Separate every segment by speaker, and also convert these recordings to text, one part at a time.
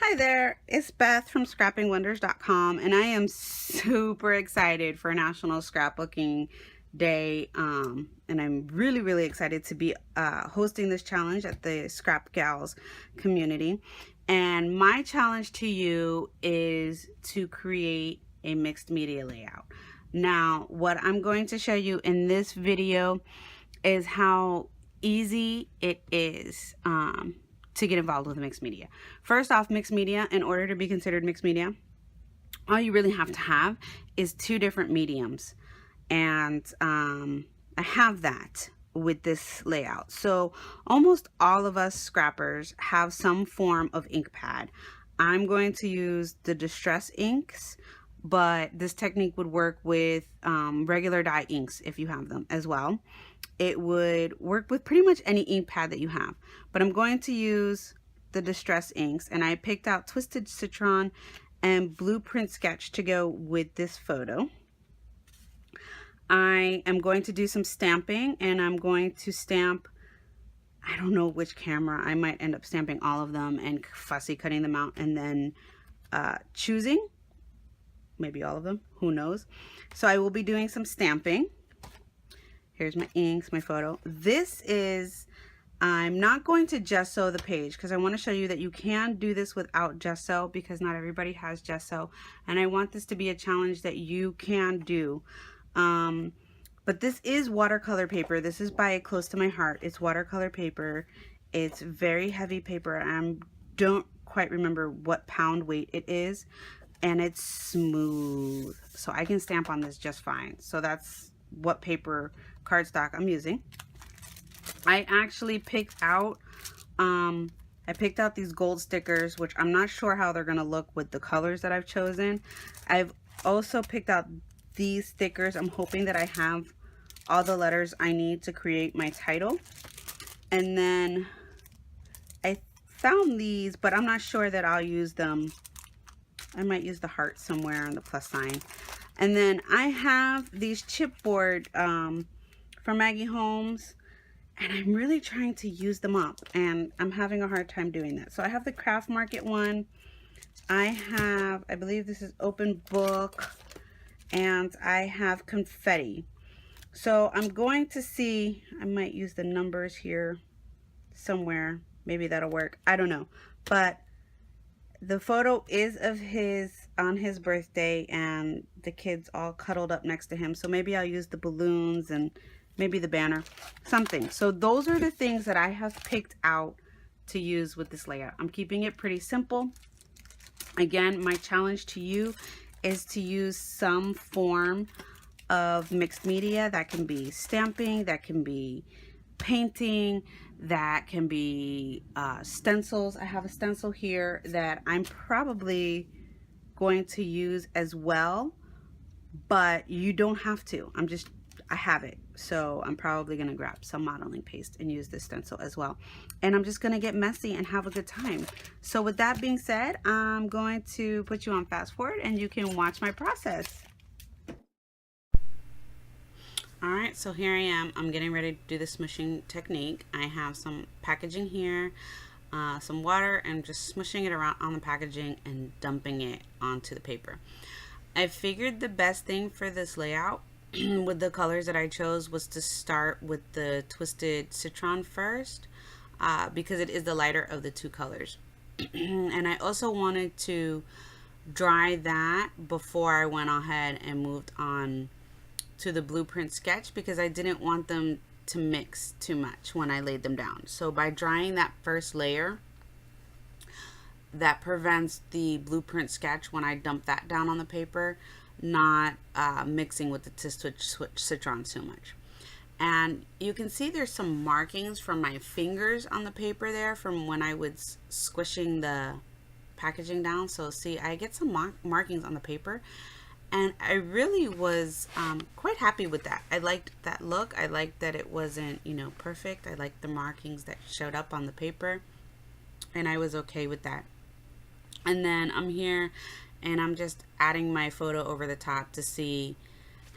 Speaker 1: Hi there, it's Beth from scrappingwonders.com, and I am super excited for National Scrapbooking Day, and I'm really excited to be hosting this challenge at the Scrap Gals community. And my challenge to you is to create a mixed media layout. Now, what I'm going to show you in this video is how easy it is to get involved with mixed media. First off, mixed media, in order to be considered mixed media, all you really have to have is two different mediums. And I have that with this layout. So almost all of us scrappers have some form of ink pad. I'm going to use the Distress inks, but this technique would work with regular dye inks if you have them as well. It would work with pretty much any ink pad that you have, but I'm going to use the Distress inks, and I picked out Twisted Citron and Blueprint Sketch to go with this photo. I am going to do some stamping, and I'm going to stamp, I don't know which camera, I might end up stamping all of them and fussy cutting them out and then choosing maybe all of them, who knows. So I will be doing some stamping. Here's my inks, my photo. This is, I'm not going to gesso the page because I want to show you that you can do this without gesso, because not everybody has gesso, and I want this to be a challenge that you can do. But this is watercolor paper. This is by Close to My Heart. It's watercolor paper. It's very heavy paper. I don't quite remember what pound weight it is, and it's smooth, so I can stamp on this just fine. So that's what paper cardstock I'm using. I actually picked out these gold stickers, which I'm not sure how they're gonna look with the colors that I've chosen. I've also picked out these stickers. I'm hoping that I have all the letters I need to create my title. And then I found these, but I'm not sure that I'll use them. I might use the heart somewhere on the plus sign. And then I have these chipboard from Maggie Holmes, and I'm really trying to use them up, and I'm having a hard time doing that. So I have the Craft Market one. I have, I believe this is Open Book, and I have Confetti. So I'm going to see, I might use the numbers here somewhere. Maybe that'll work. I don't know. But the photo is of his, on his birthday, and the kids all cuddled up next to him. So maybe I'll use the balloons and maybe the banner, something. So those are the things that I have picked out to use with this layout. I'm keeping it pretty simple. Again, my challenge to you is to use some form of mixed media. That can be stamping, that can be painting, that can be stencils. I have a stencil here that I'm probably going to use as well, but you don't have to. I have it, so I'm probably gonna grab some modeling paste and use this stencil as well, and I'm just gonna get messy and have a good time. So with that being said, I'm going to put you on fast forward and you can watch my process. Alright, so here I am. I'm getting ready to do the smushing technique. I have some packaging here, some water, and just smushing it around on the packaging and dumping it onto the paper. I figured the best thing for this layout with the colors that I chose was to start with the Twisted Citron first, because it is the lighter of the two colors. And I also wanted to dry that before I went ahead and moved on to the Blueprint Sketch, because I didn't want them to mix too much when I laid them down. So by drying that first layer, that prevents the Blueprint Sketch, when I dump that down on the paper, not mixing with the Twisted Citron too much. And you can see there's some markings from my fingers on the paper there from when I was squishing the packaging down. So see, I get some markings on the paper, and I really was quite happy with that. I liked that look. I liked that it wasn't, you know, perfect. I liked the markings that showed up on the paper, and I was okay with that. And then I'm here and I'm just adding my photo over the top to see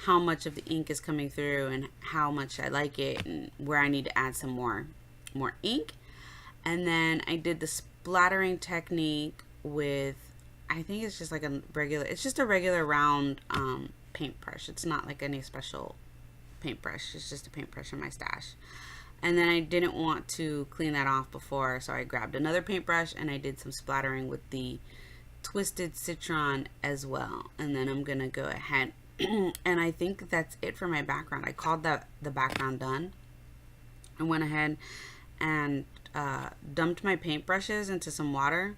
Speaker 1: how much of the ink is coming through and how much I like it, and where I need to add some more ink. And then I did the splattering technique with, I think it's just like a regular, it's just a regular round paintbrush. It's not like any special paintbrush. It's just a paintbrush in my stash. And then I didn't want to clean that off before, so I grabbed another paintbrush and I did some splattering with the Twisted Citron as well. And then I'm gonna go ahead and I think that's it for my background. I called that the background done. I went ahead and dumped my paintbrushes into some water,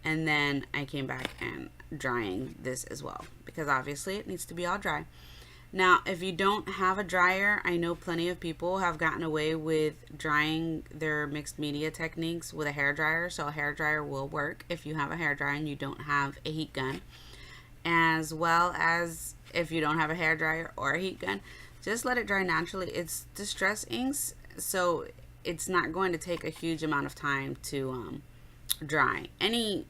Speaker 1: and then I came back and drying this as well, because obviously it needs to be all dry. Now, if you don't have a dryer, I know plenty of people have gotten away with drying their mixed media techniques with a hair dryer. So a hair dryer will work if you have a hair dryer and you don't have a heat gun. As well as if you don't have a hair dryer or a heat gun, just let it dry naturally. It's distress inks, so it's not going to take a huge amount of time to dry. Any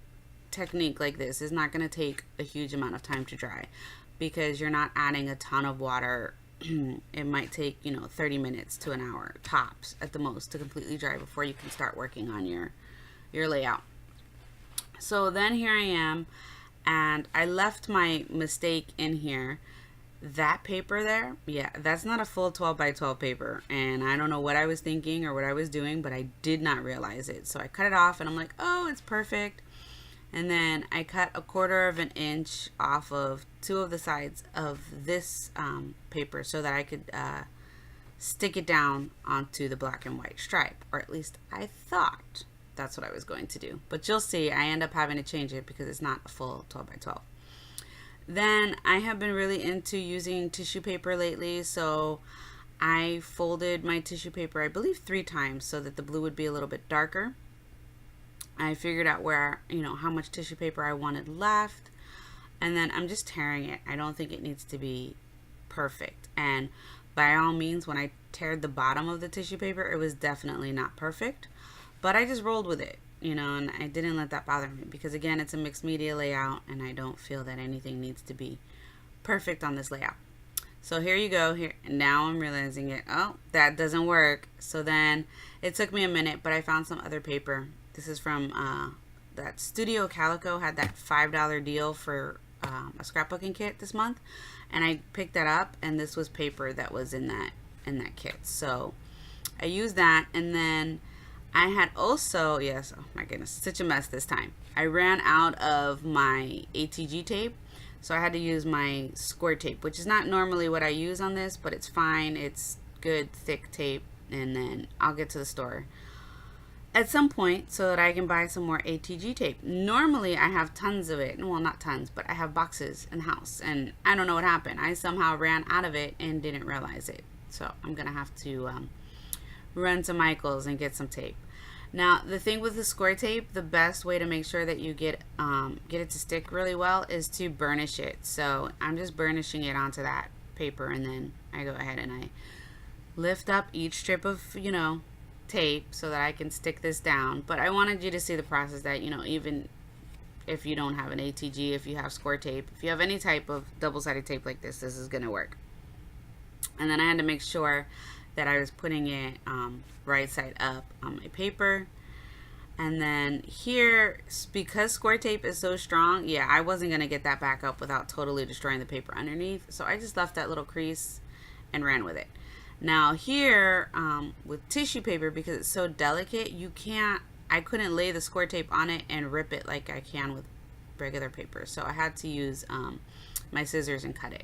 Speaker 1: technique like this is not going to take a huge amount of time to dry, because you're not adding a ton of water. It might take, 30 minutes to an hour tops at the most to completely dry before you can start working on your layout. So then here I am, and I left my mistake in here. That paper there, yeah, that's not a full 12 by 12 paper, and I don't know what I was thinking or what I was doing, but I did not realize it. So I cut it off and I'm like, oh, it's perfect. And then I cut 1/4 of an inch off of 2 of the sides of this paper so that I could stick it down onto the black and white stripe, or at least I thought that's what I was going to do. But you'll see, I end up having to change it because it's not a full 12 by 12. Then I have been really into using tissue paper lately, so I folded my tissue paper, I believe 3 times, so that the blue would be a little bit darker. I figured out where, how much tissue paper I wanted left, and then I'm just tearing it. I don't think it needs to be perfect, and by all means, when I teared the bottom of the tissue paper, it was definitely not perfect, but I just rolled with it, and I didn't let that bother me, because again, it's a mixed media layout, and I don't feel that anything needs to be perfect on this layout. So here you go. Here now I'm realizing it. Oh, that doesn't work. So then it took me a minute, but I found some other paper. This is from that Studio Calico had that $5 deal for a scrapbooking kit this month, and I picked that up, and this was paper that was in that kit. So I used that, and then I had also, yes, oh my goodness, such a mess this time. I ran out of my ATG tape, so I had to use my score tape, which is not normally what I use on this, but it's fine. It's good thick tape, and then I'll get to the store at some point so that I can buy some more ATG tape. Normally I have tons of it. Well, not tons, but I have boxes in the house, and I don't know what happened. I somehow ran out of it and didn't realize it. So I'm gonna have to run to Michael's and get some tape. Now, the thing with the score tape, the best way to make sure that you get it to stick really well is to burnish it. So I'm just burnishing it onto that paper, and then I go ahead and I lift up each strip of, tape so that I can stick this down. But I wanted you to see the process that, even if you don't have an ATG, if you have score tape, if you have any type of double-sided tape like this is going to work. And then I had to make sure that I was putting it right side up on my paper. And then here, because score tape is so strong, yeah, I wasn't going to get that back up without totally destroying the paper underneath. So I just left that little crease and ran with it. Now here, with tissue paper, because it's so delicate, I couldn't lay the score tape on it and rip it like I can with regular paper. So I had to use my scissors and cut it.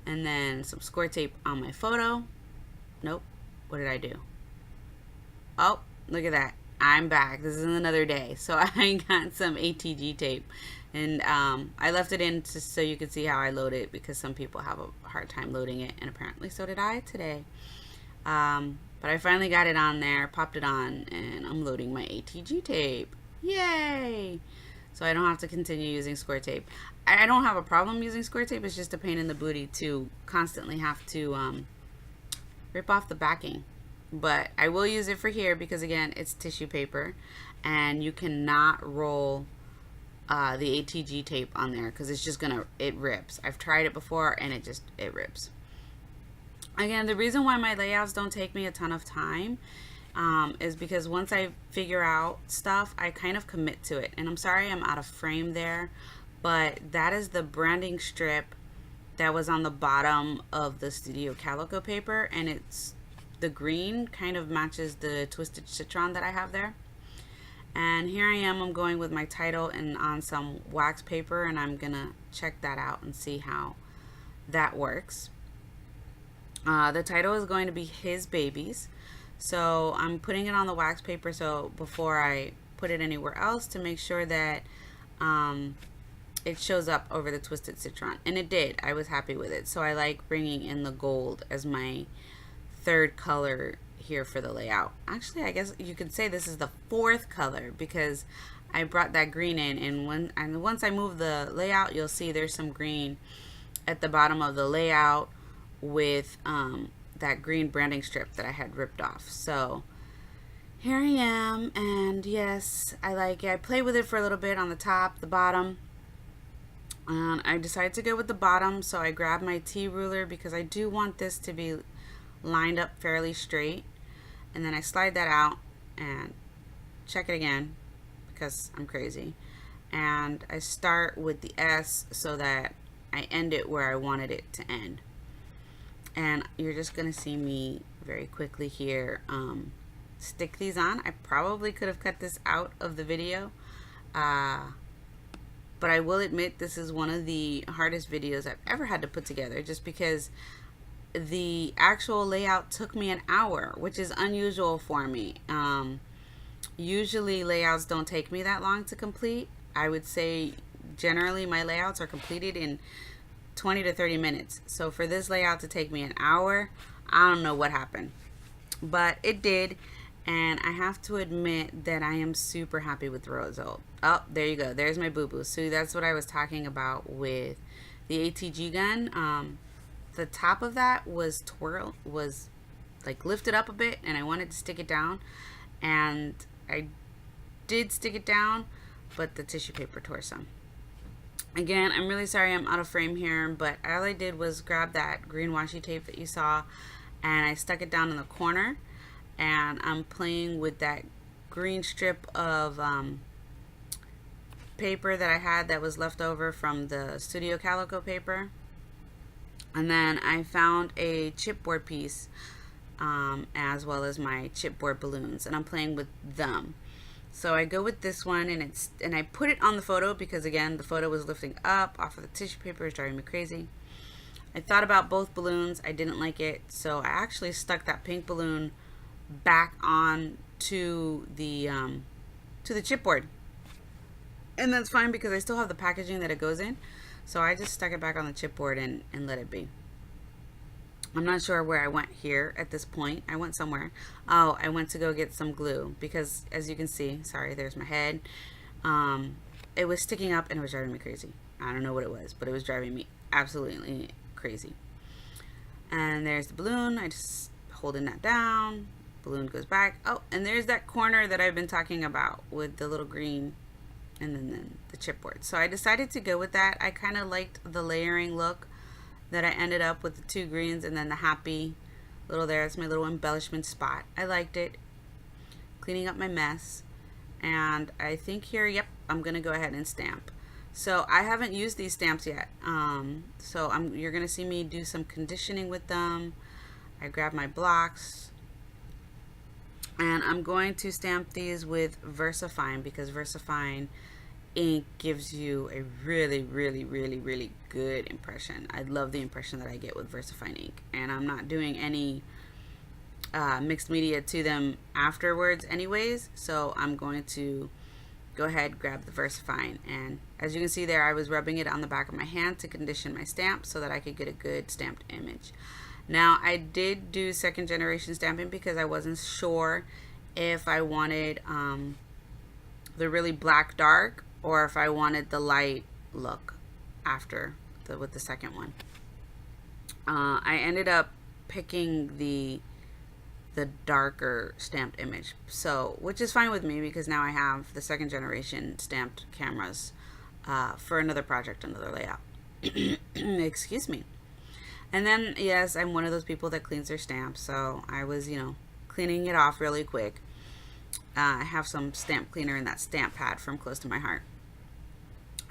Speaker 1: And then some score tape on my photo. Nope. What did I do? Oh, look at that. I'm back. This is another day. So I got some ATG tape, and I left it in just so you could see how I load it, because some people have a hard time loading it, and apparently so did I today. But I finally got it on there, popped it on, and I'm loading my ATG tape. Yay! So I don't have to continue using score tape. I don't have a problem using score tape. It's just a pain in the booty to constantly have to rip off the backing. But I will use it for here because, again, it's tissue paper, and you cannot roll the ATG tape on there because it's just it rips. I've tried it before, and it rips. Again, the reason why my layouts don't take me a ton of time is because once I figure out stuff, I kind of commit to it. And I'm sorry I'm out of frame there, but that is the branding strip that was on the bottom of the Studio Calico paper, and it's the green kind of matches the Twisted Citron that I have there. And here I am, I'm going with my title and on some wax paper, and I'm gonna check that out and see how that works. The title is going to be His Babies. So I'm putting it on the wax paper so before I put it anywhere else to make sure that it shows up over the Twisted Citron. And it did. I was happy with it. So I like bringing in the gold as my third color here for the layout. Actually, I guess you could say this is the fourth color because I brought that green in, and once I move the layout, you'll see there's some green at the bottom of the layout with that green branding strip that I had ripped off. So here I am, and yes, I like it. I played with it for a little bit on the top, the bottom, and I decided to go with the bottom. So I grabbed my T-ruler because I do want this to be lined up fairly straight, and then I slide that out and check it again because I'm crazy, and I start with the S so that I end it where I wanted it to end. And you're just gonna see me very quickly here stick these on. I probably could have cut this out of the video, but I will admit this is one of the hardest videos I've ever had to put together, just because the actual layout took me an hour, which is unusual for me. Usually layouts don't take me that long to complete. I would say generally my layouts are completed in 20 to 30 minutes. So for this layout to take me an hour, I don't know what happened, but it did. And I have to admit that I am super happy with the result. Oh, there you go. There's my boo-boo. So that's what I was talking about with the ATG gun. The top of that was like lifted up a bit, and I wanted to stick it down, and I did stick it down, but the tissue paper tore some. Again, I'm really sorry I'm out of frame here, but all I did was grab that green washi tape that you saw, and I stuck it down in the corner, and I'm playing with that green strip of paper that I had that was left over from the Studio Calico paper. And then I found a chipboard piece as well as my chipboard balloons, and I'm playing with them. So I go with this one, and I put it on the photo because, again, the photo was lifting up off of the tissue paper. It's driving me crazy. I thought about both balloons. I didn't like it, so I actually stuck that pink balloon back on to the chipboard, and that's fine because I still have the packaging that it goes in. So I just stuck it back on the chipboard and let it be. I'm not sure where I went here at this point. I went somewhere. Oh, I went to go get some glue because, as you can see, sorry, there's my head. It was sticking up and it was driving me crazy. I don't know what it was, but it was driving me absolutely crazy. And there's the balloon. I just holding that down. Balloon goes back. Oh, and there's that corner that I've been talking about with the little green and then the chipboard. So I decided to go with that. I kind of liked the layering look that I ended up with, the two greens and then the happy little there. It's my little embellishment spot. I liked it. Cleaning up my mess. And I think here, yep, I'm gonna go ahead and stamp. So I haven't used these stamps yet. So you're gonna see me do some conditioning with them. I grab my blocks, and I'm going to stamp these with VersaFine because VersaFine ink gives you a really, really, really, really good impression. I love the impression that I get with VersaFine ink, and I'm not doing any mixed media to them afterwards anyways, so I'm going to go ahead, grab the VersaFine, and as you can see there, I was rubbing it on the back of my hand to condition my stamp so that I could get a good stamped image. Now, I did do second generation stamping because I wasn't sure if I wanted the really black dark or if I wanted the light look after with the second one. I ended up picking the darker stamped image, so which is fine with me because now I have the second generation stamped cameras for another project, another layout. Excuse me. And then, yes, I'm one of those people that cleans their stamps, so I was, cleaning it off really quick. I have some stamp cleaner in that stamp pad from Close to My Heart.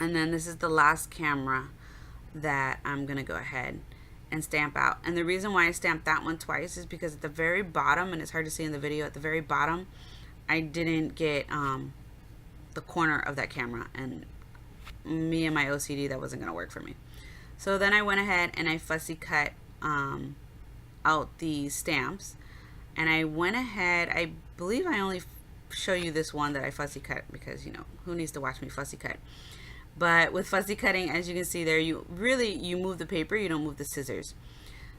Speaker 1: And then this is the last camera that I'm going to go ahead and stamp out. And the reason why I stamped that one twice is because at the very bottom, and it's hard to see in the video, at the very bottom, I didn't get the corner of that camera. And me and my OCD, that wasn't going to work for me. So then I went ahead and I fussy cut out the stamps. And I went ahead, I believe I only show you this one that I fussy cut because, you know, who needs to watch me fussy cut? But with fussy cutting, as you can see there, you move the paper, you don't move the scissors.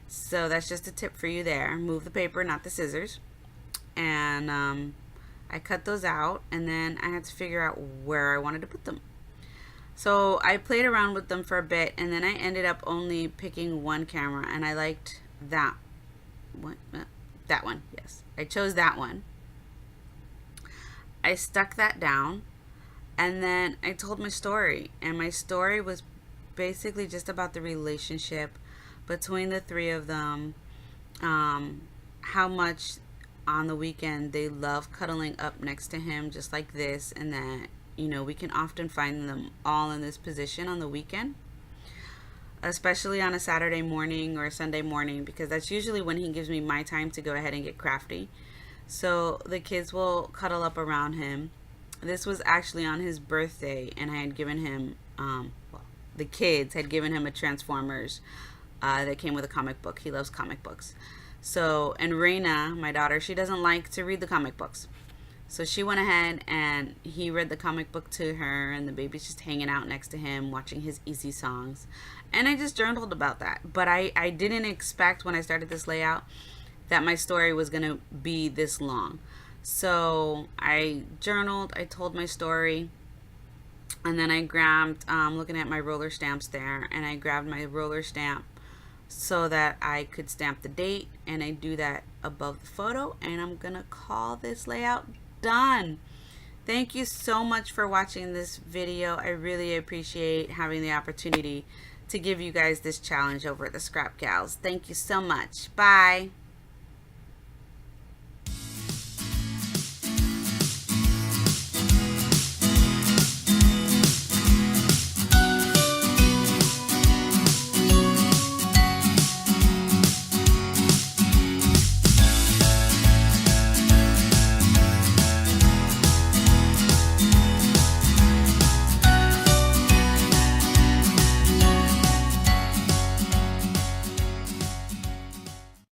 Speaker 1: So that's just a tip for you there. Move the paper, not the scissors. And I cut those out, and then I had to figure out where I wanted to put them. So I played around with them for a bit, and then I ended up only picking one camera, and I liked that one. That one, yes. I chose that one. I stuck that down. And then I told my story, and my story was basically just about the relationship between the three of them, how much on the weekend they love cuddling up next to him just like this, and that, you know, we can often find them all in this position on the weekend, especially on a Saturday morning or a Sunday morning, because that's usually when he gives me my time to go ahead and get crafty. So the kids will cuddle up around him. This was actually on his birthday, and I had given him, the kids had given him a Transformers that came with a comic book. He loves comic books. So, and Raina, my daughter, she doesn't like to read the comic books. So she went ahead and he read the comic book to her, and the baby's just hanging out next to him, watching his easy songs. And I just journaled about that. But I didn't expect when I started this layout that my story was going to be this long. So I journaled, I told my story, and then I grabbed, looking at my roller stamps there, and I grabbed my roller stamp so that I could stamp the date, and I do that above the photo, and I'm gonna call this layout done. Thank you so much for watching this video. I really appreciate having the opportunity to give you guys this challenge over at the Scrap Gals. Thank you so much. Bye.